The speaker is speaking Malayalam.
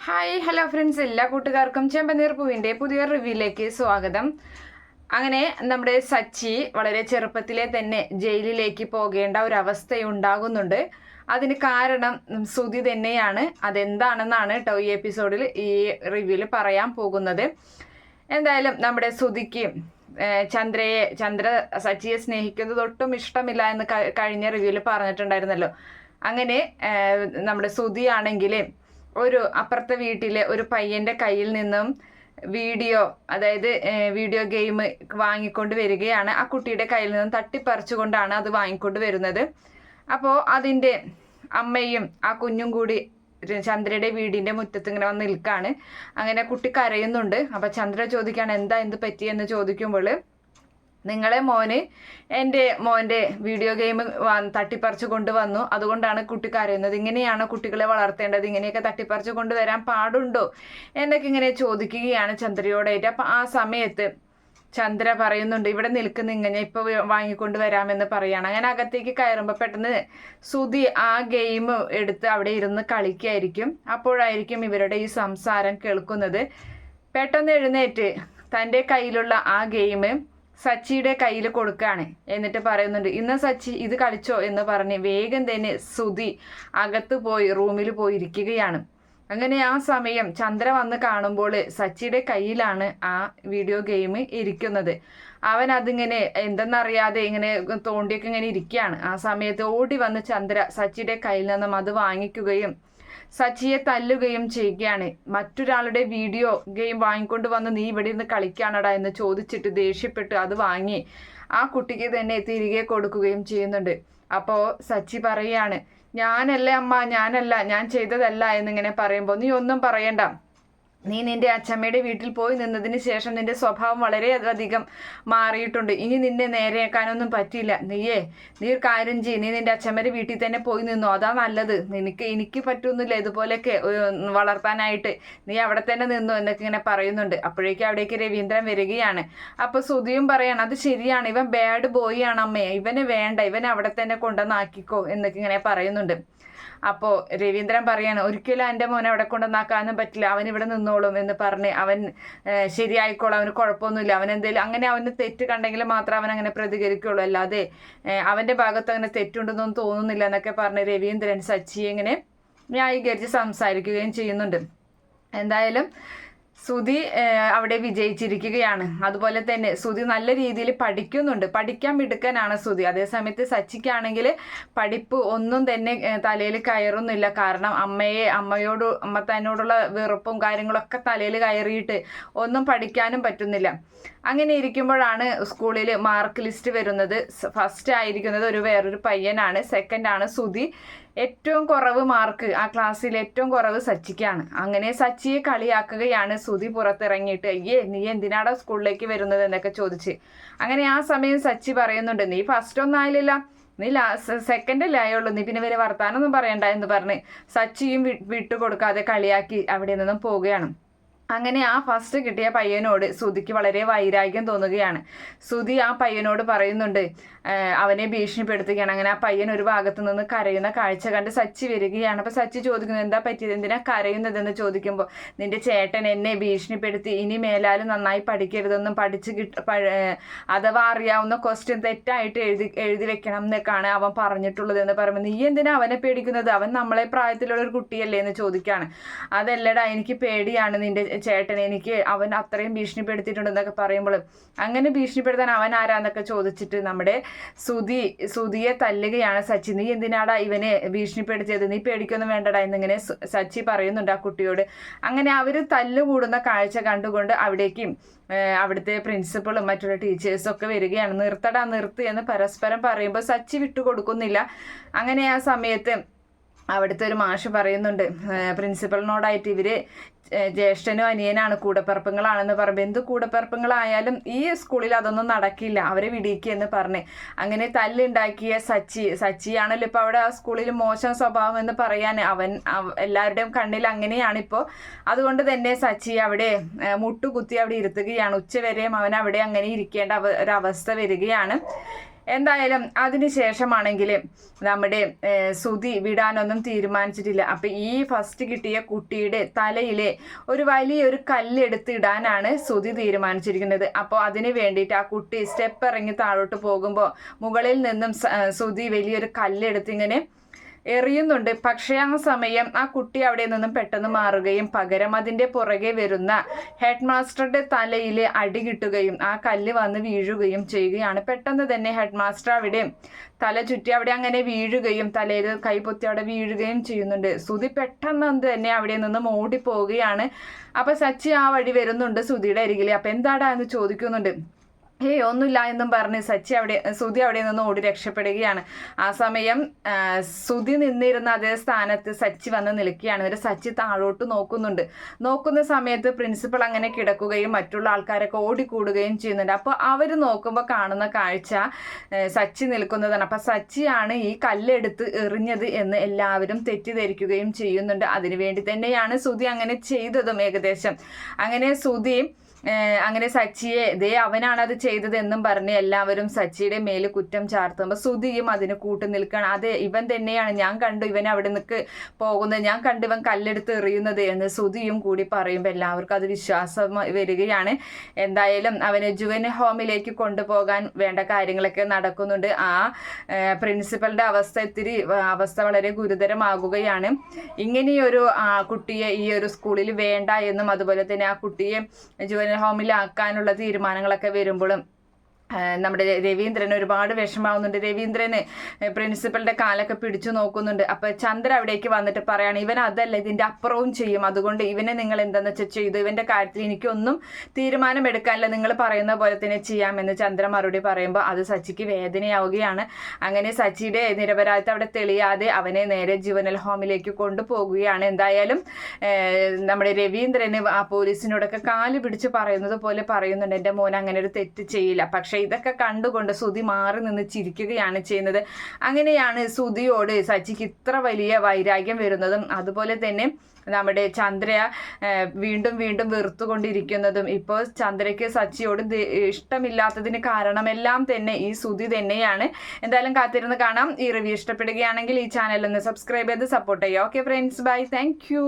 ഹായ് ഹലോ ഫ്രണ്ട്സ്, എല്ലാ കൂട്ടുകാർക്കും ചെമ്പനീർ പൂവിൻ്റെ പുതിയ റിവ്യൂയിലേക്ക് സ്വാഗതം. അങ്ങനെ നമ്മുടെ സച്ചി വളരെ ചെറുപ്പത്തിലെ തന്നെ ജയിലിലേക്ക് പോകേണ്ട ഒരു അവസ്ഥയുണ്ടാകുന്നുണ്ട്. അതിന് കാരണം ശ്രുതി തന്നെയാണ്. അതെന്താണെന്നാണ് കേട്ടോ ഈ എപ്പിസോഡിൽ ഈ റിവ്യൂവിൽ പറയാൻ പോകുന്നത്. എന്തായാലും നമ്മുടെ ശ്രുതിക്ക് ചന്ദ്ര സച്ചിയെ സ്നേഹിക്കുന്നത് ഒട്ടും ഇഷ്ടമില്ല എന്ന് കഴിഞ്ഞ റിവ്യൂവിൽ പറഞ്ഞിട്ടുണ്ടായിരുന്നല്ലോ. അങ്ങനെ നമ്മുടെ ശ്രുതി ആണെങ്കിൽ ഒരു അപ്പുറത്തെ വീട്ടിലെ ഒരു പയ്യന്റെ കയ്യിൽ നിന്നും വീഡിയോ ഗെയിം വാങ്ങിക്കൊണ്ട് വരികയാണ്. ആ കുട്ടിയുടെ കയ്യിൽ നിന്നും തട്ടിപ്പറിച്ചുകൊണ്ടാണ് അത് വാങ്ങിക്കൊണ്ട് വരുന്നത്. അപ്പോൾ അതിൻ്റെ അമ്മയും ആ കുഞ്ഞും കൂടി ചന്ദ്രയുടെ വീടിന്റെ മുറ്റത്ത് ഇങ്ങനെ വന്ന് നിൽക്കാണ്. അങ്ങനെ കുട്ടി കരയുന്നുണ്ട്. അപ്പൊ ചന്ദ്ര ചോദിക്കാണ് എന്ത് പറ്റിയെന്ന് ചോദിക്കുമ്പോൾ നിങ്ങളെ മോന് എൻ്റെ മോൻ്റെ വീഡിയോ ഗെയിം തട്ടിപ്പറിച്ചു കൊണ്ടുവന്നു, അതുകൊണ്ടാണ് കുട്ടി കരയുന്നത്. ഇങ്ങനെയാണ് കുട്ടികളെ വളർത്തേണ്ടത്, ഇങ്ങനെയൊക്കെ തട്ടിപ്പറിച്ചു കൊണ്ടുവരാൻ പാടുണ്ടോ എന്നൊക്കെ ഇങ്ങനെ ചോദിക്കുകയാണ് ചന്ദ്രയോടായിട്ട്. അപ്പം ആ സമയത്ത് ചന്ദ്ര പറയുന്നുണ്ട് ഇവിടെ നിൽക്കുന്ന ഇങ്ങനെ ഇപ്പോൾ വാങ്ങിക്കൊണ്ട് വരാമെന്ന് പറയാണ്. അങ്ങനെ അകത്തേക്ക് കയറുമ്പോൾ പെട്ടെന്ന് ശ്രുതി ആ ഗെയിം എടുത്ത് അവിടെ ഇരുന്ന് കളിക്കായിരിക്കും. അപ്പോഴായിരിക്കും ഇവരുടെ ഈ സംസാരം കേൾക്കുന്നത്. പെട്ടെന്ന് എഴുന്നേറ്റ് തൻ്റെ കയ്യിലുള്ള ആ ഗെയിം സച്ചിയുടെ കയ്യിൽ കൊടുക്കുകയാണ്. എന്നിട്ട് പറയുന്നുണ്ട് ഇന്ന് സച്ചി ഇത് കളിച്ചോ എന്ന് പറഞ്ഞ് വേഗം തന്നെ ശ്രുതി അകത്ത് പോയി റൂമിൽ പോയി ഇരിക്കുകയാണ്. അങ്ങനെ ആ സമയം ചന്ദ്ര വന്ന് കാണുമ്പോൾ സച്ചിയുടെ കയ്യിലാണ് ആ വീഡിയോ ഗെയിം ഇരിക്കുന്നത്. അവൻ അതിങ്ങനെ എന്തെന്നറിയാതെ ഇങ്ങനെ തോണ്ടിയൊക്കെ ഇങ്ങനെ ഇരിക്കുകയാണ്. ആ സമയത്ത് ഓടി വന്ന് ചന്ദ്ര സച്ചിയുടെ കയ്യിൽ നിന്നും അത് വാങ്ങിക്കുകയും സച്ചിയെ തല്ലുകയും ചെയ്യുകയാണ്. മറ്റൊരാളുടെ വീഡിയോ ഗെയിം വാങ്ങിക്കൊണ്ട് വന്ന് നീ ഇവിടെ നിന്ന് കളിക്കാനടാ എന്ന് ചോദിച്ചിട്ട് ദേഷ്യപ്പെട്ട് അത് വാങ്ങി ആ കുട്ടിക്ക് തന്നെ തിരികെ കൊടുക്കുകയും ചെയ്യുന്നുണ്ട്. അപ്പോൾ സച്ചി പറയാണ് ഞാനല്ലേ അമ്മ, ഞാൻ ചെയ്തതല്ല എന്നിങ്ങനെ പറയുമ്പോൾ നീ ഒന്നും പറയണ്ട, നീ നിന്റെ അച്ഛമ്മയുടെ വീട്ടിൽ പോയി നിന്നതിന് ശേഷം നിന്റെ സ്വഭാവം വളരെയധികം മാറിയിട്ടുണ്ട്. ഇനി നിന്നെ നേരെയാക്കാനൊന്നും പറ്റില്ല. നീ ഒരു കാര്യം ചെയ്യ്, നീ നിന്റെ അച്ഛമ്മയുടെ വീട്ടിൽ തന്നെ പോയി നിന്നോ, അതാ നല്ലത്. എനിക്ക് പറ്റുന്നില്ല ഇതുപോലെയൊക്കെ വളർത്താനായിട്ട്, നീ അവിടെ തന്നെ നിന്നോ എന്നൊക്കെ ഇങ്ങനെ പറയുന്നുണ്ട്. അപ്പോഴേക്കും അവിടേക്ക് രവീന്ദ്രൻ വരികയാണ്. അപ്പൊ ശ്രുതിയും പറയാണ് അത് ശരിയാണ്, ഇവൻ ബാഡ് ബോയ് ആണ് അമ്മേ, ഇവന് വേണ്ട, ഇവനെ അവിടെ തന്നെ കൊണ്ടുവന്നാക്കിക്കോ എന്നൊക്കെ ഇങ്ങനെ പറയുന്നുണ്ട്. അപ്പോൾ രവീന്ദ്രൻ പറയാണ് ഒരിക്കലും എൻ്റെ മോനെ അവിടെ കൊണ്ടുവന്നാക്കാനും പറ്റില്ല, അവൻ ഇവിടെ നിന്നോളും എന്ന് പറഞ്ഞ് അവൻ ശരിയായിക്കോളും, അവന് കുഴപ്പമൊന്നുമില്ല, അവൻ എന്തെങ്കിലും അങ്ങനെ അവന് തെറ്റ് കണ്ടെങ്കിൽ മാത്രം അവൻ അങ്ങനെ പ്രതികരിക്കുള്ളൂ, അല്ലാതെ അവൻ്റെ ഭാഗത്ത് അങ്ങനെ തെറ്റുണ്ടെന്നൊന്നും തോന്നുന്നില്ല എന്നൊക്കെ പറഞ്ഞ് രവീന്ദ്രൻ സച്ചിയെ ഇങ്ങനെ ന്യായീകരിച്ച് സംസാരിക്കുകയും ചെയ്യുന്നുണ്ട്. എന്തായാലും ശ്രുതി അവിടെ വിജയിച്ചിരിക്കുകയാണ്. അതുപോലെ തന്നെ ശ്രുതി നല്ല രീതിയിൽ പഠിക്കുന്നുണ്ട്, പഠിക്കാൻ മിടുക്കനാണ് ശ്രുതി. അതേസമയത്ത് സച്ചിക്കാണെങ്കിൽ പഠിപ്പ് ഒന്നും തന്നെ തലയിൽ കയറുന്നില്ല. കാരണം അമ്മ തന്നോടുള്ള വെറുപ്പും കാര്യങ്ങളൊക്കെ തലയിൽ കയറിയിട്ട് ഒന്നും പഠിക്കാനും പറ്റുന്നില്ല. അങ്ങനെ ഇരിക്കുമ്പോഴാണ് സ്കൂളിൽ മാർക്ക് ലിസ്റ്റ് വരുന്നത്. ഫസ്റ്റ് ആയിരിക്കുന്നത് വേറൊരു പയ്യനാണ്, സെക്കൻഡ് ആണ് ശ്രുതി. ഏറ്റവും കുറവ് മാർക്ക് ആ ക്ലാസ്സിൽ ഏറ്റവും കുറവ് സച്ചിക്കാണ്. അങ്ങനെ സച്ചിയെ കളിയാക്കുകയാണ് ശ്രുതി പുറത്തിറങ്ങിയിട്ട് നീ എന്തിനാടാ സ്കൂളിലേക്ക് വരുന്നത് എന്നൊക്കെ ചോദിച്ച്. അങ്ങനെ ആ സമയം സച്ചി പറയുന്നുണ്ട് നീ ഫസ്റ്റ് ഒന്നും ആയില്ല, നീ സെക്കൻഡല്ലേ ആയുള്ളൂ, നീ പിന്നെ വരെ വർത്താനൊന്നും പറയണ്ട എന്ന് പറഞ്ഞ് സച്ചിയും വിട്ടുകൊടുക്കാതെ കളിയാക്കി അവിടെ നിന്നും പോവുകയാണ്. അങ്ങനെ ആ ഫസ്റ്റ് കിട്ടിയ പയ്യനോട് ശ്രുതിക്ക് വളരെ വൈരാഗ്യം തോന്നുകയാണ്. ശ്രുതി ആ പയ്യനോട് പറയുന്നുണ്ട്, അവനെ ഭീഷണിപ്പെടുത്തുകയാണ്. അങ്ങനെ ആ പയ്യൻ ഒരു ഭാഗത്തു നിന്ന് കരയുന്ന കാഴ്ച കണ്ട് സച്ചി വരികയാണ്. അപ്പോൾ സച്ചി ചോദിക്കുന്നത് എന്താ പറ്റിയത്, എന്തിനാ കരയുന്നതെന്ന് ചോദിക്കുമ്പോൾ നിന്റെ ചേട്ടൻ എന്നെ ഭീഷണിപ്പെടുത്തി, ഇനി മേലാലും നന്നായി പഠിക്കരുതെന്നും അഥവാ അറിയാവുന്ന ക്വസ്റ്റ്യൻ തെറ്റായിട്ട് എഴുതി വെക്കണം എന്നൊക്കെയാണ് അവൻ പറഞ്ഞിട്ടുള്ളത് എന്ന് പറയുമ്പോൾ നീ എന്തിനാ അവനെ പേടിക്കുന്നത്, അവൻ നമ്മളെ പ്രായത്തിലുള്ള ഒരു കുട്ടിയല്ലേ എന്ന് ചോദിക്കുകയാണ്. അതല്ലടാ എനിക്ക് പേടിയാണ് നിന്റെ ചേട്ടൻ, അവൻ അത്രയും ഭീഷണിപ്പെടുത്തിയിട്ടുണ്ടെന്നൊക്കെ പറയുമ്പോൾ അങ്ങനെ ഭീഷണിപ്പെടുത്താൻ അവൻ ആരാന്നൊക്കെ ചോദിച്ചിട്ട് നമ്മുടെ ശ്രുതിയെ തല്ലുകയാണ് സച്ചി. നീ എന്തിനാടാ ഇവനെ ഭീഷണിപ്പെടുത്തിയത്, നീ പേടിക്കൊന്നും വേണ്ടടാ എന്നിങ്ങനെ സച്ചി പറയുന്നുണ്ട് ആ കുട്ടിയോട്. അങ്ങനെ അവർ തല്ലുകൂടുന്ന കാഴ്ച കണ്ടുകൊണ്ട് അവിടുത്തെ പ്രിൻസിപ്പളും മറ്റുള്ള ടീച്ചേഴ്സും ഒക്കെ വരികയാണ്. നിർത്ത് എന്ന് പരസ്പരം പറയുമ്പോൾ സച്ചി വിട്ടുകൊടുക്കുന്നില്ല. അങ്ങനെ ആ സമയത്ത് അവിടുത്തെ ഒരു മാഷ് പറയുന്നുണ്ട് പ്രിൻസിപ്പളിനോടായിട്ട് ഇവര് ജ്യേഷ്ഠനും അനിയനാണ്, കൂടപ്പിറപ്പുകളാണെന്ന് പറയുമ്പോൾ എന്ത് കൂടപ്പിറപ്പുകളായാലും ഈ സ്കൂളിൽ അതൊന്നും നടക്കില്ല, അവരെ വിടിക്കുക എന്ന് പറഞ്ഞ് അങ്ങനെ തല്ലുണ്ടാക്കിയ സച്ചിയാണല്ലോ ഇപ്പോൾ അവിടെ ആ സ്കൂളിൽ മോശം സ്വഭാവം എന്ന് പറയാൻ എല്ലാവരുടെയും കണ്ണിൽ അങ്ങനെയാണിപ്പോൾ. അതുകൊണ്ട് തന്നെ സച്ചി അവിടെ മുട്ടുകുത്തി അവിടെ ഇരുത്തുകയാണ്. ഉച്ചവരെയും അവൻ അവിടെ അങ്ങനെ ഇരിക്കേണ്ട ഒരവസ്ഥ വരികയാണ്. എന്തായാലും അതിനുശേഷമാണെങ്കിൽ നമ്മുടെ സുധി വിടാനൊന്നും തീരുമാനിച്ചിട്ടില്ല. അപ്പം ഈ ഫസ്റ്റ് കിട്ടിയ കുട്ടിയുടെ തലയിലെ ഒരു വലിയൊരു കല്ലെടുത്ത് ഇടാനാണ് സുധി തീരുമാനിച്ചിരിക്കുന്നത്. അപ്പോൾ അതിന് വേണ്ടിയിട്ട് ആ കുട്ടി സ്റ്റെപ്പ് ഇറങ്ങി താഴോട്ട് പോകുമ്പോൾ മുകളിൽ നിന്നും സുധി വലിയൊരു കല്ലെടുത്ത് ഇങ്ങനെ എറിയുന്നുണ്ട്. പക്ഷേ ആ സമയം ആ കുട്ടി അവിടെ നിന്നും പെട്ടെന്ന് മാറുകയും പകരം അതിൻ്റെ പുറകെ വരുന്ന ഹെഡ് മാസ്റ്ററുടെ തലയിൽ അടി കിട്ടുകയും ആ കല്ല് വന്ന് വീഴുകയും ചെയ്യുകയാണ്. പെട്ടെന്ന് തന്നെ ഹെഡ് മാസ്റ്റർ അവിടെ തല ചുറ്റി അവിടെ അങ്ങനെ വീഴുകയും തലയിൽ കൈപൊത്തി അവിടെ വീഴുകയും ചെയ്യുന്നുണ്ട്. സുധി പെട്ടെന്ന് തന്നെ അവിടെ നിന്നും ഓടിപ്പോവുകയാണ്. അപ്പം സച്ചി ആ വഴി വരുന്നുണ്ട് സുധിയുടെ അരികിൽ. അപ്പം എന്താടാ എന്ന് ചോദിക്കുന്നുണ്ട്. ഒന്നുമില്ല എന്നും പറഞ്ഞ് സുധി അവിടെ നിന്ന് ഓടി രക്ഷപ്പെടുകയാണ്. ആ സമയം സുധി നിന്നിരുന്ന അതേ സ്ഥാനത്ത് സച്ചി വന്ന് നിൽക്കുകയാണ്. എന്നിട്ട് സച്ചി താഴോട്ട് നോക്കുന്ന സമയത്ത് പ്രിൻസിപ്പൾ അങ്ങനെ കിടക്കുകയും മറ്റുള്ള ആൾക്കാരൊക്കെ ഓടിക്കൂടുകയും ചെയ്യുന്നുണ്ട്. അപ്പോൾ അവർ നോക്കുമ്പോൾ കാണുന്ന കാഴ്ച സച്ചി നിൽക്കുന്നതാണ്. അപ്പം സച്ചിയാണ് ഈ കല്ലെടുത്ത് എറിഞ്ഞത് എന്ന് എല്ലാവരും തെറ്റിദ്ധരിക്കുകയും ചെയ്യുന്നുണ്ട്. അതിനുവേണ്ടി തന്നെയാണ് സുധി അങ്ങനെ ചെയ്തതും ഏകദേശം. അങ്ങനെ സച്ചിയെ അവനാണ് അത് ചെയ്തതെന്നും പറഞ്ഞ് എല്ലാവരും സച്ചിയുടെ മേല് കുറ്റം ചാർത്തുമ്പോൾ സുധിയും അതിന് കൂട്ടു നിൽക്കുകയാണ്. അതെ, ഇവൻ തന്നെയാണ്, ഞാൻ കണ്ടു ഇവൻ അവിടെ നിൽക്ക് പോകുന്നത്, ഞാൻ കണ്ടു ഇവൻ കല്ലെടുത്ത് എറിയുന്നത് എന്ന് സുധിയും കൂടി പറയുമ്പോൾ എല്ലാവർക്കും അത് വിശ്വാസം വരികയാണ്. എന്തായാലും അവനെ ജുവൻ ഹോമിലേക്ക് കൊണ്ടുപോകാൻ വേണ്ട കാര്യങ്ങളൊക്കെ നടക്കുന്നുണ്ട്. ആ പ്രിൻസിപ്പലിന്റെ അവസ്ഥ വളരെ ഗുരുതരമാകുകയാണ്. ഇങ്ങനെയൊരു കുട്ടിയെ ഈ ഒരു സ്കൂളിൽ വേണ്ട എന്നും അതുപോലെ തന്നെ ആ കുട്ടിയെ ജുവൻ ഹോമിലാക്കാനുള്ള തീരുമാനങ്ങളൊക്കെ വരുമ്പോഴും നമ്മുടെ രവീന്ദ്രന് ഒരുപാട് വിഷമാവുന്നുണ്ട്. രവീന്ദ്രന് പ്രിൻസിപ്പലിന്റെ കാലൊക്കെ പിടിച്ചു നോക്കുന്നുണ്ട്. അപ്പൊ ചന്ദ്ര അവിടേക്ക് വന്നിട്ട് പറയാണ്, ഇവൻ അതല്ല ഇതിന്റെ അപ്പുറവും ചെയ്യും, അതുകൊണ്ട് ഇവനെ നിങ്ങൾ എന്താന്ന് വെച്ചാൽ ചെയ്തു, ഇവന്റെ കാര്യത്തിൽ എനിക്കൊന്നും തീരുമാനമെടുക്കാനില്ല, നിങ്ങൾ പറയുന്ന പോലെ തന്നെ ചെയ്യാമെന്ന് ചന്ദ്ര മറുപടി പറയുമ്പോൾ അത് സച്ചിക്ക് വേദനയാവുകയാണ്. അങ്ങനെ സച്ചിയുടെ നിരപരാധിത്വം അവിടെ തെളിയാതെ അവനെ നേരെ ജുവനൽ ഹോമിലേക്ക് കൊണ്ടുപോകുകയാണ്. എന്തായാലും നമ്മുടെ രവീന്ദ്രന് ആ പോലീസിനോടൊക്കെ കാല് പിടിച്ച് പറയുന്നത് പോലെ പറയുന്നുണ്ട്, എൻ്റെ മോൻ അങ്ങനെ ഒരു തെറ്റ് ചെയ്യില്ല. പക്ഷെ ഇതൊക്കെ കണ്ടുകൊണ്ട് സുധി മാറി നിന്ന് ചിരിക്കുകയാണ് ചെയ്യുന്നത്. അങ്ങനെയാണ് സുധിയോട് സച്ചിക്ക് ഇത്ര വലിയ വൈരാഗ്യം വരുന്നതും അതുപോലെ തന്നെ നമ്മുടെ ചന്ദ്ര വീണ്ടും വെറുത്തുകൊണ്ടിരിക്കുന്നതും. ഇപ്പോൾ ചന്ദ്രയ്ക്ക് സച്ചിയോട് ഇഷ്ടമില്ലാത്തതിന് കാരണമെല്ലാം തന്നെ ഈ സുധി തന്നെയാണ്. എന്തായാലും കാത്തിരുന്ന് കാണാം. ഈ റിവ്യൂ ഇഷ്ടപ്പെടുകയാണെങ്കിൽ ഈ ചാനൽ ഒന്ന് സബ്സ്ക്രൈബ് ചെയ്ത് സപ്പോർട്ട് ചെയ്യുക. Okay friends, bye, thank U.